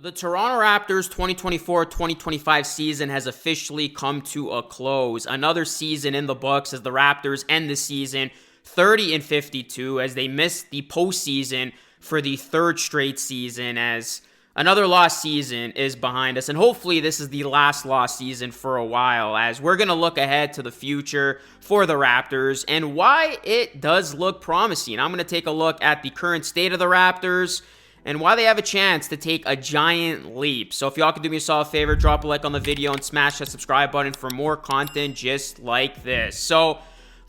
The Toronto Raptors 2024-2025 season has officially come to a close. Another season in the books as the Raptors end the season 30-52 as they miss the postseason for the third straight season, as another lost season is behind us. And hopefully this is the last lost season for a while, as we're going to look ahead to the future for the Raptors and why it does look promising. I'm going to take a look at the current state of the Raptors and why they have a chance to take a giant leap. So if y'all could do me a solid favor, drop a like on the video and smash that subscribe button for more content just like this. So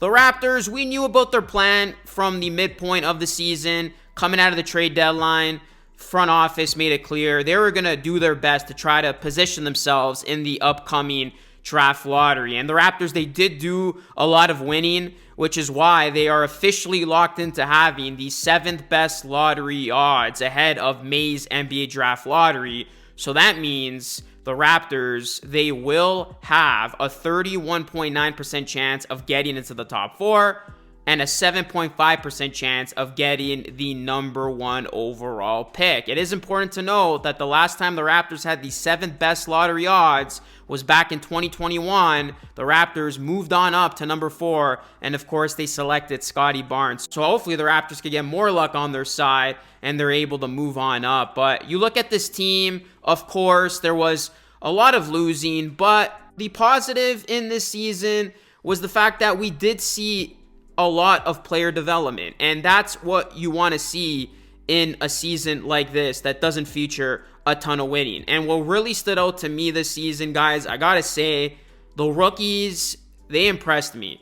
the Raptors, we knew about their plan from the midpoint of the season. Coming out of the trade deadline, front office made it clear they were going to do their best to try to position themselves in the upcoming draft lottery. And the Raptors, they did do a lot of winning, which is why they are officially locked into having the 7th best lottery odds ahead of May's NBA draft lottery. So that means the Raptors, they will have a 31.9% chance of getting into the top 4 and a 7.5% chance of getting the number 1 overall pick. It is important to note that the last time the Raptors had the 7th best lottery odds was back in 2021. The Raptors moved on up to number 4, and of course they selected Scottie Barnes. So hopefully the Raptors could get more luck on their side and they're able to move on up. But you look at this team, of course, there was a lot of losing, but the positive in this season was the fact that we did see a lot of player development, and that's what you want to see in a season like this that doesn't feature a ton of winning. And what really stood out to me this season, guys, I gotta say, the rookies, they impressed me.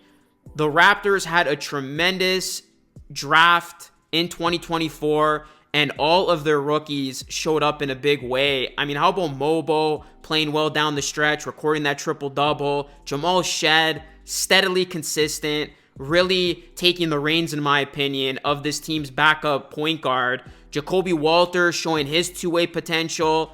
The Raptors had a tremendous draft in 2024, and all of their rookies showed up in a big way. I mean, how about Mobo playing well down the stretch, recording that triple-double? Jamal Shed, steadily consistent, really taking the reins, in my opinion, of this team's backup point guard. Jacoby Walter showing his two-way potential.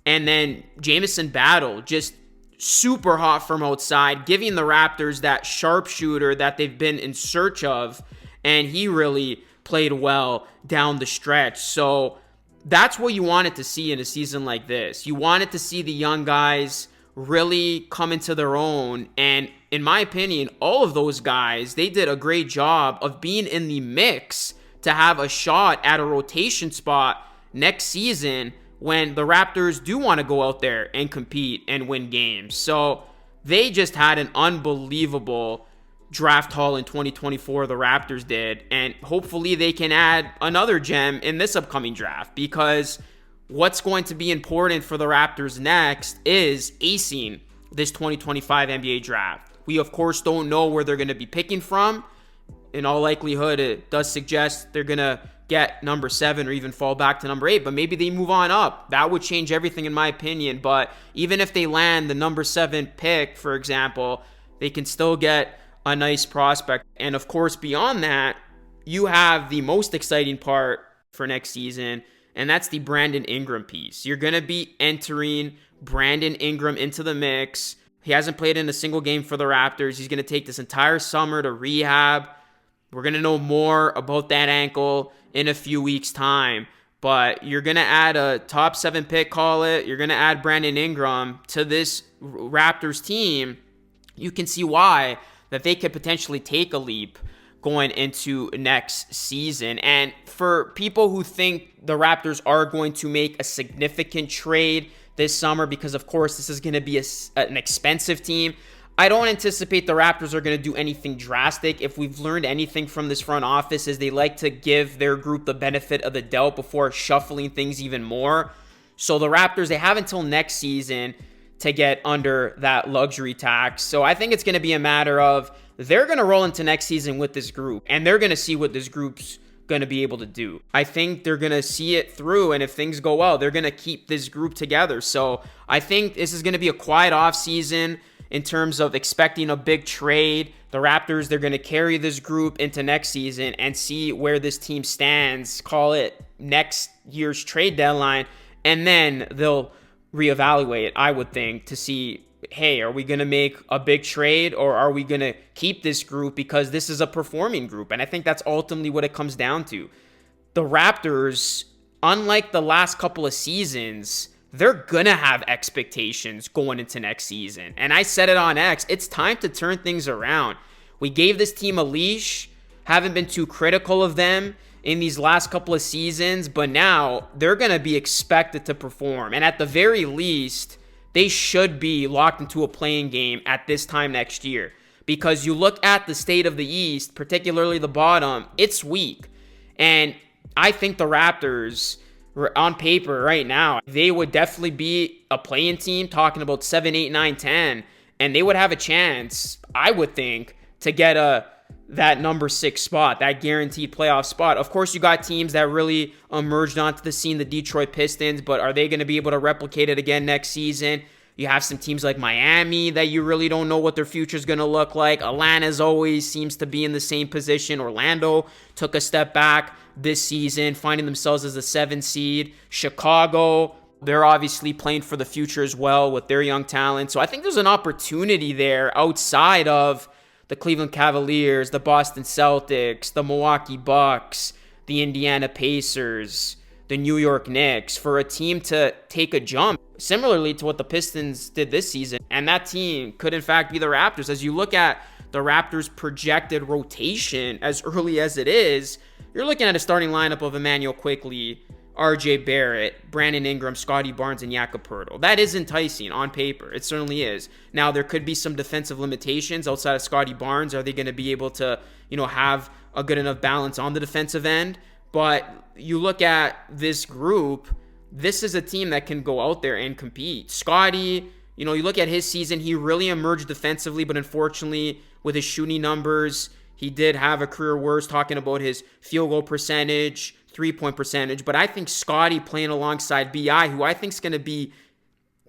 And then Jamison Battle, just super hot from outside, giving the Raptors that sharpshooter that they've been in search of. And he really played well down the stretch. So that's what you wanted to see in a season like this. You wanted to see the young guys really come into their own. And in my opinion, all of those guys, they did a great job of being in the mix to have a shot at a rotation spot next season when the Raptors do want to go out there and compete and win games. So they just had an unbelievable draft haul in 2024, the Raptors did. And hopefully they can add another gem in this upcoming draft, because what's going to be important for the Raptors next is acing this 2025 NBA draft. We, of course, don't know where they're going to be picking from. In all likelihood, it does suggest they're going to get number 7 or even fall back to number 8, but maybe they move on up. That would change everything, in my opinion. But even if they land the number 7 pick, for example, they can still get a nice prospect. And, of course, beyond that, you have the most exciting part for next season, and that's the Brandon Ingram piece. You're going to be entering Brandon Ingram into the mix. He hasn't played in a single game for the Raptors. He's going to take this entire summer to rehab. We're going to know more about that ankle in a few weeks' time. But you're going to add a top 7 pick, call it. You're going to add Brandon Ingram to this Raptors team. You can see why that they could potentially take a leap going into next season. And for people who think the Raptors are going to make a significant trade this summer, because of course this is going to be an expensive team, I don't anticipate the Raptors are going to do anything drastic. If we've learned anything from this front office, is they like to give their group the benefit of the doubt before shuffling things even more. So the Raptors, they have until next season to get under that luxury tax. So I think it's going to be a matter of they're going to roll into next season with this group, and they're going to see what this group's going to be able to do. I think they're going to see it through, and if things go well, they're going to keep this group together. So I think this is going to be a quiet offseason in terms of expecting a big trade. The Raptors, they're going to carry this group into next season and see where this team stands, call it next year's trade deadline, and then they'll reevaluate, I would think, to see, hey, are we going to make a big trade, or are we going to keep this group because this is a performing group? And I think that's ultimately what it comes down to. The Raptors, unlike the last couple of seasons, they're gonna have expectations going into next season. And I said it on X, it's time to turn things around. We gave this team a leash, haven't been too critical of them in these last couple of seasons, but now they're gonna be expected to perform. And at the very least, they should be locked into a playing game at this time next year. Because you look at the state of the East, particularly the bottom, it's weak. And I think the Raptors, on paper right now, they would definitely be a play-in team, talking about 7, 8, 9, 10, and they would have a chance, I would think, to get that number 6 spot, that guaranteed playoff spot. Of course, you got teams that really emerged onto the scene, the Detroit Pistons, but are they going to be able to replicate it again next season? You have some teams like Miami that you really don't know what their future is going to look like. Atlanta's always seems to be in the same position. Orlando took a step back this season, finding themselves as a 7 seed. Chicago, they're obviously playing for the future as well with their young talent. So I think there's an opportunity there outside of the Cleveland Cavaliers, the Boston Celtics, the Milwaukee Bucks, the Indiana Pacers, the New York Knicks, for a team to take a jump, similarly to what the Pistons did this season. And that team could, in fact, be the Raptors. As you look at the Raptors' projected rotation as early as it is, you're looking at a starting lineup of Emmanuel Quickley, RJ Barrett, Brandon Ingram, Scottie Barnes, and Jakob Poeltl. That is enticing on paper. It certainly is. Now, there could be some defensive limitations outside of Scottie Barnes. Are they going to be able to, have a good enough balance on the defensive end? But you look at this group, this is a team that can go out there and compete. Scottie, you look at his season, he really emerged defensively, but unfortunately, with his shooting numbers, he did have a career worst, talking about his field goal percentage, 3-point percentage. But I think Scottie playing alongside BI, who I think is going to be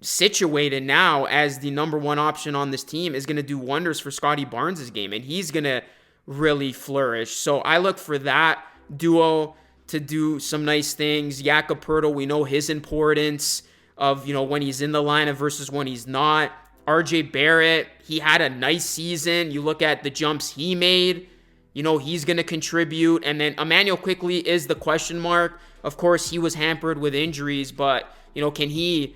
situated now as the number 1 option on this team, is going to do wonders for Scottie Barnes' game, and he's going to really flourish. So I look for that duo to do some nice things. Jakob Poeltl, we know his importance of, when he's in the lineup versus when he's not. RJ Barrett, he had a nice season. You look at the jumps he made, he's going to contribute. And then Emmanuel Quickley is the question mark. Of course, he was hampered with injuries, but, can he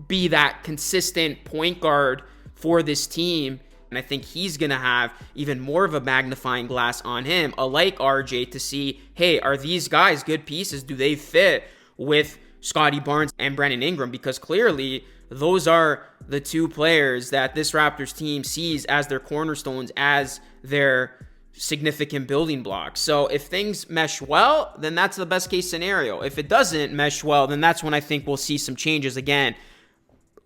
be that consistent point guard for this team? And I think he's going to have even more of a magnifying glass on him, alike RJ, to see, hey, are these guys good pieces? Do they fit with Scottie Barnes and Brandon Ingram? Because clearly those are the 2 players that this Raptors team sees as their cornerstones, as their significant building blocks. So if things mesh well, then that's the best case scenario. If it doesn't mesh well, then that's when I think we'll see some changes again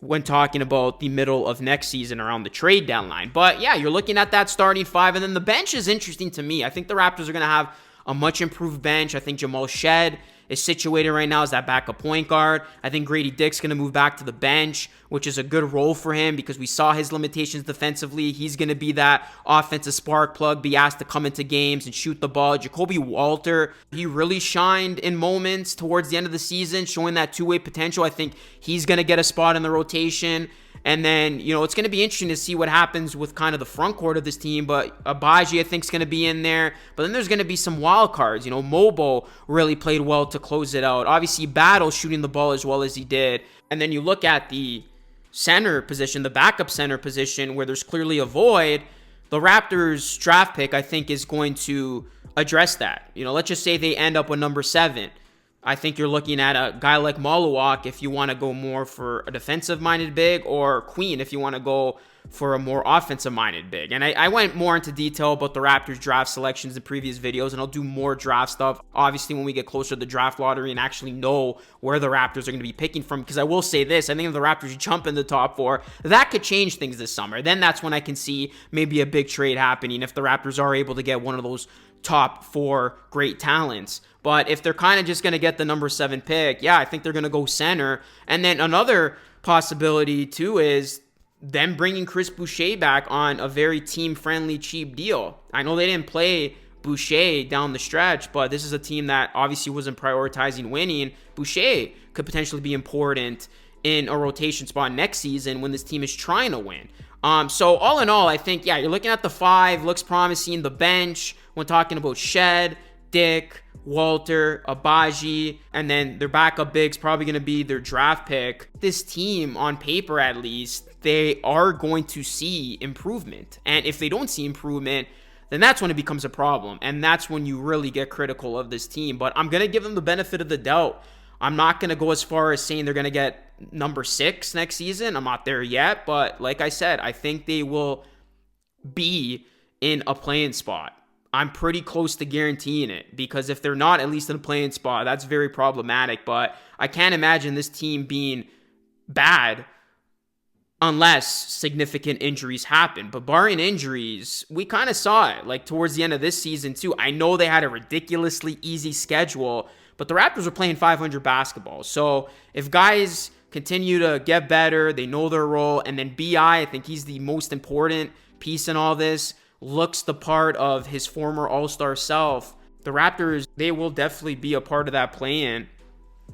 when talking about the middle of next season around the trade deadline. But yeah, you're looking at that starting 5, and then the bench is interesting to me. I think the Raptors are going to have a much improved bench. I think Jamal Shed is situated right now as that backup point guard. I think Grady Dick's going to move back to the bench, which is a good role for him because we saw his limitations defensively. He's going to be that offensive spark plug, be asked to come into games and shoot the ball. Jacoby Walter, he really shined in moments towards the end of the season, showing that two-way potential. I think he's going to get a spot in the rotation. And then, it's going to be interesting to see what happens with kind of the front court of this team. But Abaji, I think, is going to be in there. But then there's going to be some wild cards. Mobo really played well to close it out. Obviously, Battle shooting the ball as well as he did. And then you look at the center position, the backup center position, where there's clearly a void. The Raptors draft pick, I think, is going to address that. Let's just say they end up with number 7. I think you're looking at a guy like Malawak if you want to go more for a defensive-minded big, or Queen if you want to go for a more offensive-minded big. And I went more into detail about the Raptors draft selections in previous videos, and I'll do more draft stuff, obviously, when we get closer to the draft lottery and actually know where the Raptors are going to be picking from. Because I will say this, I think if the Raptors jump in the top 4, that could change things this summer. Then that's when I can see maybe a big trade happening if the Raptors are able to get one of those top 4 great talents. But if they're kind of just going to get the number 7 pick, I think they're going to go center. And then another possibility, too, is them bringing Chris Boucher back on a very team-friendly, cheap deal. I know they didn't play Boucher down the stretch, but this is a team that obviously wasn't prioritizing winning. Boucher could potentially be important in a rotation spot next season when this team is trying to win. So all in all, I think, you're looking at the 5, looks promising. The bench, when talking about Shed, Dick, Walter, Abaji, and then their backup big's probably going to be their draft pick. This team, on paper at least, they are going to see improvement. And if they don't see improvement, then that's when it becomes a problem. And that's when you really get critical of this team. But I'm going to give them the benefit of the doubt. I'm not going to go as far as saying they're going to get number 6 next season. I'm not there yet. But like I said, I think they will be in a playing spot. I'm pretty close to guaranteeing it, because if they're not at least in a playing spot, that's very problematic. But I can't imagine this team being bad unless significant injuries happen. But barring injuries, we kind of saw it like towards the end of this season too. I know they had a ridiculously easy schedule, but the Raptors were playing 500 basketball. So if guys continue to get better, they know their role, and then I think he's the most important piece in all this, looks the part of his former All-Star self, the Raptors, they will definitely be a part of that play-in,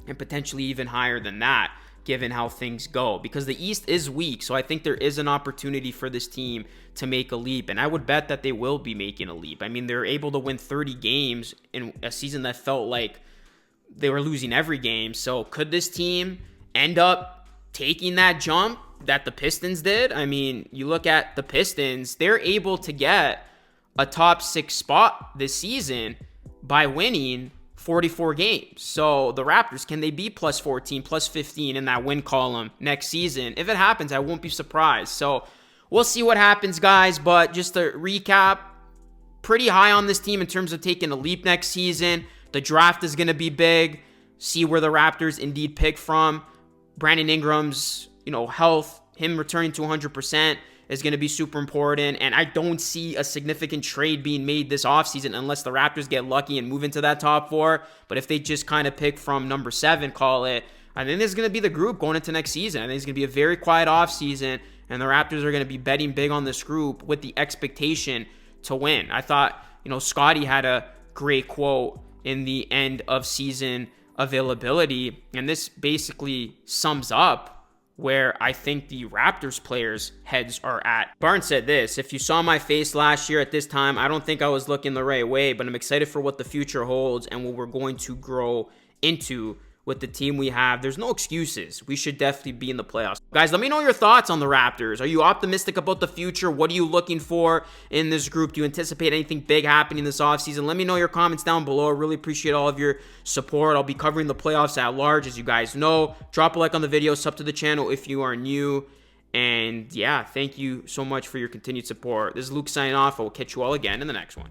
and potentially even higher than that, given how things go, because the East is weak. So I think there is an opportunity for this team to make a leap, and I would bet that they will be making a leap. I mean, they're able to win 30 games in a season that felt like they were losing every game. So could this team end up taking that jump that the Pistons did? I mean, you look at the Pistons, they're able to get a top 6 spot this season by winning 44 games. So the Raptors, can they be plus 14, plus 15 in that win column next season? If it happens, I won't be surprised. So we'll see what happens, guys. But just to recap, pretty high on this team in terms of taking a leap next season. The draft is going to be big. See where the Raptors indeed pick from. Brandon Ingram's, health, him returning to 100% is going to be super important. And I don't see a significant trade being made this offseason unless the Raptors get lucky and move into that top 4. But if they just kind of pick from number 7, call it, I think this is going to be the group going into next season. I think it's going to be a very quiet offseason, and the Raptors are going to be betting big on this group with the expectation to win. I thought, Scotty had a great quote in the end of season availability, and this basically sums up where I think the Raptors players' heads are at. Barnes said this: "If you saw my face last year at this time, I don't think I was looking the right way, but I'm excited for what the future holds and what we're going to grow into with the team we have. There's no excuses. We should definitely be in the playoffs." Guys, let me know your thoughts on the Raptors. Are you optimistic about the future? What are you looking for in this group? Do you anticipate anything big happening this offseason? Let me know your comments down below. I really appreciate all of your support. I'll be covering the playoffs at large, as you guys know. Drop a like on the video, sub to the channel if you are new. And yeah, thank you so much for your continued support. This is Luke signing off. I will catch you all again in the next one.